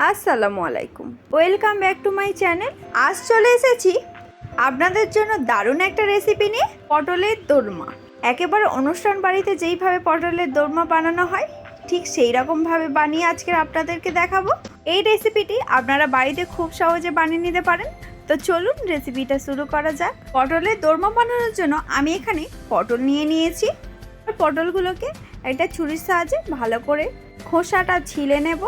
আসসালামু আলাইকুম, welcome back to my channel. আজ চলে এসেছি আপনাদের জন্য দারুণ একটা রেসিপি নিয়ে, পটলের দোরমা। একেবারে অনুষ্ঠান বাড়িতে যেইভাবে পটলের দোরমা বানানো হয় ঠিক সেই রকমভাবে বানিয়ে আজকে আপনাদেরকে দেখাবো। এই রেসিপিটি আপনারা বাড়িতে খুব সহজে বানিয়ে নিতে পারেন। তো চলুন রেসিপিটা শুরু করা যাক। পটলের দোরমা বানানোর জন্য আমি এখানে পটল নিয়ে নিয়েছি। পটলগুলোকে একটা ছুরির সাহায্যে ভালো করে খোসাটা ছিলে নেব।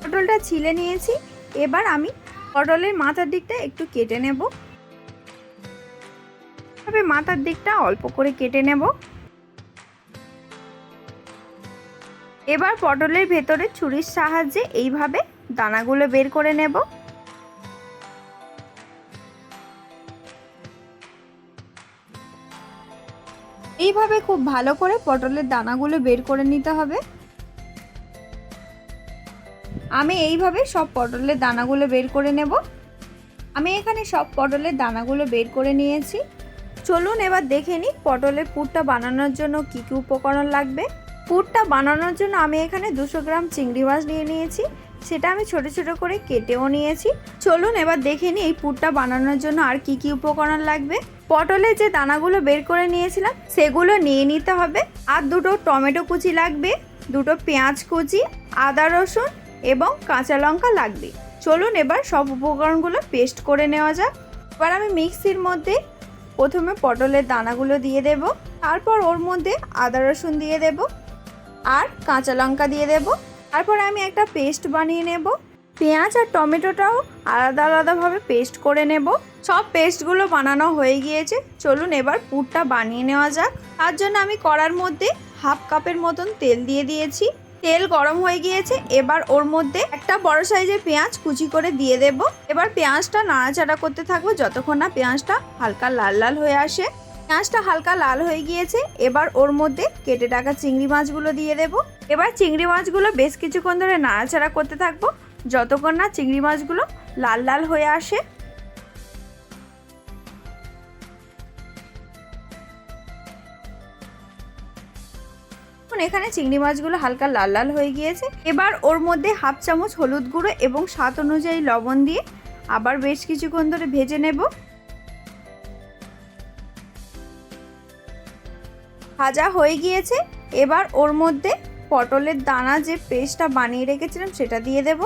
পটলটা ছিলে নিয়েছি। এবার আমি পটলের মাথার দিকটা একটু কেটে নেব। তবে মাথার দিকটা অল্প করে কেটে নেব। এবার পটলের ভেতরে ছুরির সাহায্যে এইভাবে দানাগুলো বের করে নেব। এইভাবে খুব ভালো করে পটলের দানাগুলো বের করে নিতে হবে। আমি এইভাবে সব পটলের দানাগুলো বের করে নেব। আমি এখানে সব পটলের দানাগুলো বের করে নিয়েছি। চলুন এবার দেখে নিই পটলের পুরটা বানানোর জন্য কী কী উপকরণ লাগবে। পুরটা বানানোর জন্য আমি এখানে 200 গ্রাম চিংড়ি মাছ নিয়ে নিয়েছি। সেটা আমি ছোট ছোট করে কেটেও নিয়েছি। চলুন এবার দেখে নিই এই পুরটা বানানোর জন্য আর কি কি উপকরণ লাগবে। পটলের যে দানাগুলো বের করে নিয়েছিলাম সেগুলো নিয়ে নিতে হবে। আর 2টো টমেটো কুচি লাগবে, 2টো পেঁয়াজ কুচি, আদা রসুন এবং কাঁচা লঙ্কা লাগবে। চলুন এবার সব উপকরণগুলো পেস্ট করে নেওয়া যাক। এবার আমি মিক্সির মধ্যে প্রথমে পটলের দানাগুলো দিয়ে দেব, তারপর ওর মধ্যে আদা রসুন দিয়ে দেব আর কাঁচা লঙ্কা দিয়ে দেব। তারপর আমি একটা পেস্ট বানিয়ে নেব। পেঁয়াজ আর টমেটোটাও আলাদা আলাদাভাবে পেস্ট করে নেব। সব পেস্টগুলো বানানো হয়ে গিয়েছে। চলুন এবার পুরটা বানিয়ে নেওয়া যাক। তার জন্য আমি কড়ার মধ্যে হাফ কাপের মতন তেল দিয়ে দিয়েছি। তেল গরম হয়ে গিয়েছে। এবার ওর মধ্যে একটা বড় সাইজের পেঁয়াজ কুচি করে দিয়ে দেব। এবার পেঁয়াজটা নাড়াচাড়া করতে থাকবো যতক্ষণ না পেঁয়াজটা হালকা লাল লাল হয়ে আসে। পেঁয়াজটা হালকা লাল হয়ে গিয়েছে। এবার ওর মধ্যে কেটে রাখা চিংড়ি মাছগুলো দিয়ে দেব। এবার চিংড়ি মাছগুলো বেশ কিছুক্ষণ ধরে নাড়াচাড়া করতে থাকবো যতক্ষণ না চিংড়ি মাছগুলো লাল লাল হয়ে আসে। এখানে চিংড়ি মাছগুলো হালকা লাল লাল হয়ে গিয়েছে। এবার ওর মধ্যে হাফ চামচ হলুদ গুঁড়ো এবং স্বাদ অনুযায়ী লবণ দিয়ে আবার বেশ কিছুক্ষণ ধরে ভেজে নেব। ভাজা হয়ে গিয়েছে। এবার ওর মধ্যে পটলের দানা যে পেস্টটা বানিয়ে রেখেছিলাম সেটা দিয়ে দেব।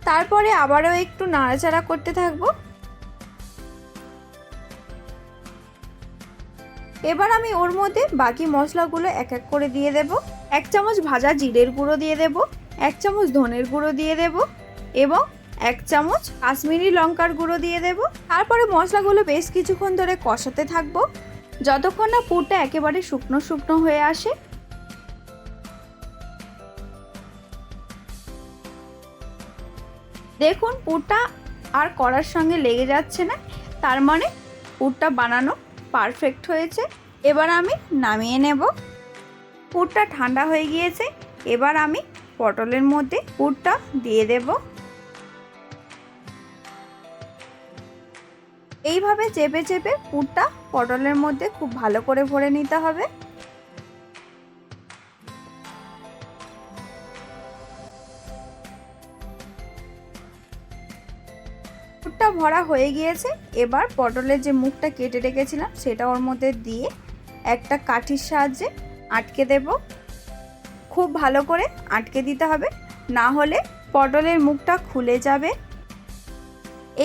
তারপরে আবারও একটু নাড়াচাড়া করতে থাকবো। এবার আমি ওর মধ্যে বাকি মশলাগুলো এক এক করে দিয়ে দেব। 1 চামচ ভাজা জিরের গুঁড়ো দিয়ে দেব, 1 চামচ ধনের গুঁড়ো দিয়ে দেব এবং 1 চামচ কাশ্মীরি লঙ্কার গুঁড়ো দিয়ে দেব। তারপরে মশলাগুলো বেশ কিছুক্ষণ ধরে কষাতে থাকবো যতক্ষণ না পুরটা একেবারে শুকনো শুকনো হয়ে আসে। দেখুন পুরটা আর কড়ার সঙ্গে লেগে যাচ্ছে না, তার মানে পুরটা বানানো পারফেক্ট হয়েছে। এবার আমি নামিয়ে নেব। পুরটা ঠান্ডা হয়ে গিয়েছে। এবার আমি পটলের মধ্যে পুরটা দিয়ে দেব। এইভাবে চেপে চেপে পুরটা পটলের মধ্যে খুব ভালো করে ভরে নিতে হবে। পুরটা ভরা হয়ে গিয়েছে। এবার পটলের যে মুখটা কেটে রেখেছিলাম সেটা ওর মধ্যে দিয়ে একটা কাঠির সাহায্যে আটকে দেব। খুব ভালো করে আটকে দিতে হবে, না হলে পটলের মুখটা খুলে যাবে।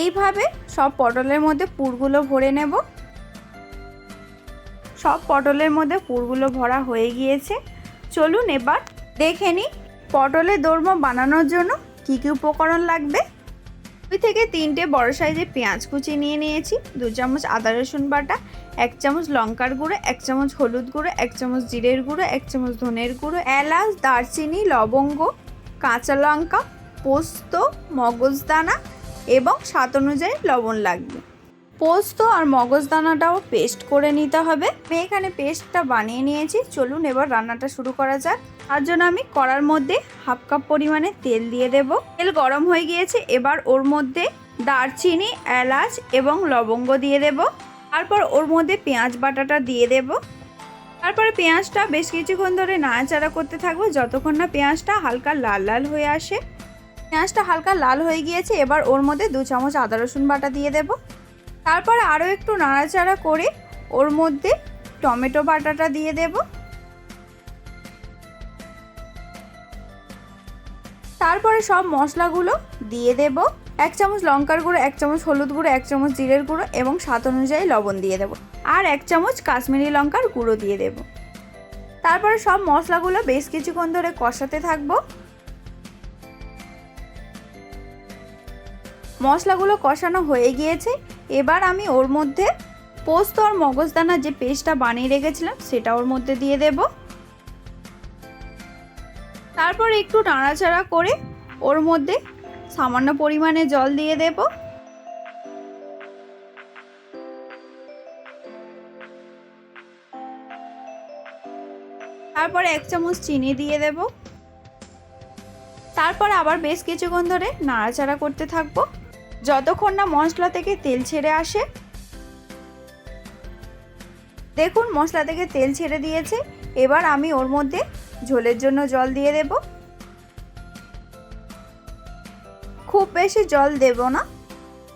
এইভাবে সব পটলের মধ্যে পুরগুলো ভরে নেব। সব পটলের মধ্যে পুরগুলো ভরা হয়ে গিয়েছে। চলুন এবার দেখে নিই পটলের দোরমা বানানোর জন্য কী কী উপকরণ লাগবে। 2 থেকে 3টে বড় সাইজের পেঁয়াজ কুচি নিয়ে নিয়েছি, 2 চামচ আদা রসুন বাটা, 1 চামচ লঙ্কার গুঁড়ো, 1 চামচ হলুদ গুঁড়ো, 1 চামচ জিরের গুঁড়ো, 1 চামচ ধনের গুঁড়ো, এলাচ, দারচিনি, লবঙ্গ, কাঁচা লঙ্কা, পোস্ত, মগজদানা এবং স্বাদ অনুযায়ী লবণ লাগবে। পোস্ত আর মগজদানাটাও পেস্ট করে নিতে হবে। আমি এখানে পেস্টটা বানিয়ে নিয়েছি। চলুন এবার রান্নাটা শুরু করা যাক। তার জন্য আমি কড়ার মধ্যে হাফ কাপ পরিমাণে তেল দিয়ে দেব। তেল গরম হয়ে গিয়েছে। এবার ওর মধ্যে দারচিনি, এলাচ এবং লবঙ্গ দিয়ে দেব। তারপর ওর মধ্যে পেঁয়াজ বাটাটা দিয়ে দেব। তারপরে পেঁয়াজটা বেশ কিছুক্ষণ ধরে নাড়াচাড়া করতে থাকবো যতক্ষণ না পেঁয়াজটা হালকা লাল লাল হয়ে আসে। পেঁয়াজটা হালকা লাল হয়ে গিয়েছে, এবার ওর মধ্যে 2 চামচ আদা রসুন বাটা দিয়ে দেব। তারপরে আরও একটু নাড়াচাড়া করে ওর মধ্যে টমেটো বাটাটা দিয়ে দেব। তারপরে সব মশলাগুলো দিয়ে দেব। 1 চামচ লঙ্কার গুঁড়ো, 1 চামচ হলুদ গুঁড়ো, 1 চামচ জিরের গুঁড়ো এবং স্বাদ অনুযায়ী লবণ দিয়ে দেব, আর 1 চামচ কাশ্মীরি লঙ্কার গুঁড়ো দিয়ে দেব। তারপরে সব মশলাগুলো বেশ কিছুক্ষণ ধরে কষাতে থাকবো। মশলাগুলো কষানো হয়ে গিয়েছে, এবার আমি ওর মধ্যে পোস্ত আর মগজদানা যে পেস্টটা বানিয়ে রেখেছিলাম সেটা ওর মধ্যে দিয়ে দেব। তারপর একটু নাড়াচাড়া করে ওর মধ্যে সামান্য পরিমাণে জল দিয়ে দেব। তারপরে 1 চামচ চিনি দিয়ে দেব। তারপর আবার বেশ কিছুক্ষণ ধরে নাড়াচাড়া করতে থাকবো যতক্ষণ না মশলা থেকে তেল ছেড়ে আসে। দেখুন মশলা থেকে তেল ছেড়ে দিয়েছে, এবার আমি ওর মধ্যে ঝোলের জন্য জল দিয়ে দেব। খুব বেশি জল দেব না,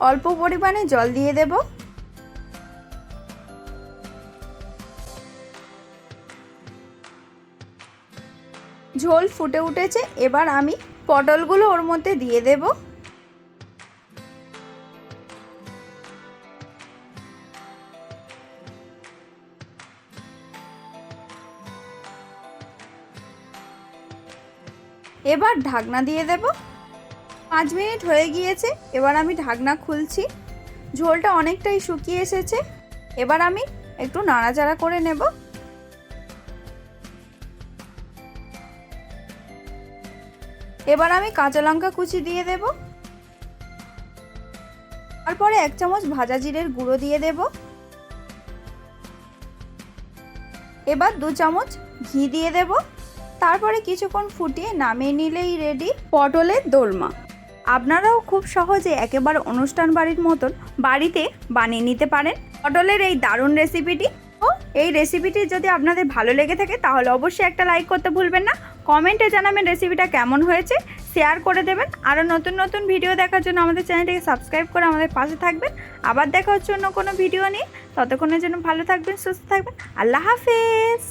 অল্প পরিমাণে জল দিয়ে দেব। ঝোল ফুটে উঠেছে, এবার আমি পটলগুলো ওর মধ্যে দিয়ে দেব। এবার ঢাকনা দিয়ে দেব। 5 মিনিট হয়ে গিয়েছে, এবার আমি ঢাকনা খুলছি। ঝোলটা অনেকটাই শুকিয়ে এসেছে, এবার আমি একটু নাড়াচাড়া করে নেব। এবার আমি কাঁচা লঙ্কা কুচি দিয়ে দেব। তারপরে 1 চামচ ভাজা জিরের গুঁড়ো দিয়ে দেব। এবার 2 চামচ ঘি দিয়ে দেব। তারপরে কিছুক্ষণ ফুটিয়ে নামিয়ে নিলেই রেডি পটলের দোলমা। আপনারাও খুব সহজে একেবারে অনুষ্ঠান বাড়ির মতন বাড়িতে বানিয়ে নিতে পারেন পটলের এই দারুণ রেসিপিটি। ও এই রেসিপিটি যদি আপনাদের ভালো লেগে থাকে তাহলে অবশ্যই একটা লাইক করতে ভুলবেন না। কমেন্টে জানাবেন রেসিপিটা কেমন হয়েছে, শেয়ার করে দেবেন। আরও নতুন নতুন ভিডিও দেখার জন্য আমাদের চ্যানেলটিকে সাবস্ক্রাইব করে আমাদের পাশে থাকবেন। আবার দেখা হচ্ছে অন্য কোনো ভিডিও নিয়ে। ততক্ষণের জন্য ভালো থাকবেন, সুস্থ থাকবেন। আল্লাহ হাফেজ।